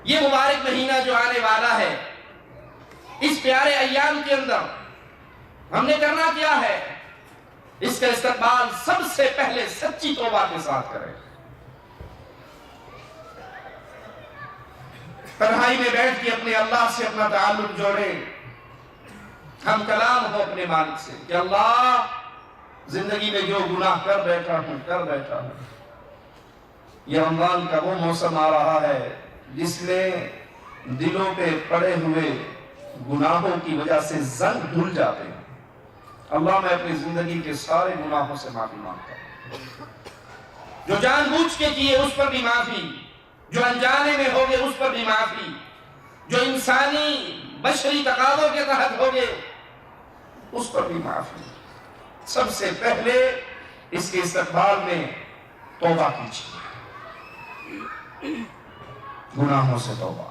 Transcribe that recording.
یہ مبارک مہینہ جو آنے والا ہے، اس پیارے ایام کے اندر ہم نے کرنا کیا ہے؟ اس کا استقبال سب سے پہلے سچی توبہ کے ساتھ کریں۔ تنہائی میں بیٹھ کے اپنے اللہ سے اپنا تعلق جوڑیں، ہم کلام ہو اپنے مالک سے کہ اللہ، زندگی میں جو گناہ کر بیٹھا ہوں، یہ رمضان کا وہ موسم آ رہا ہے جس میں دلوں پہ پڑے ہوئے گناہوں کی وجہ سے زنگ دھل جاتے ہیں۔ اللہ، میں اپنی زندگی کے سارے گناہوں سے معافی مانگتا ہوں، جو جان بوجھ کے کیے اس پر بھی معافی، جو انجانے میں ہوگے اس پر بھی معافی، جو انسانی بشری تقاضوں کے تحت ہوگے اس پر بھی معافی۔ سب سے پہلے اس کے استقبال میں توبہ کیجیے، گناہوں سے توبہ۔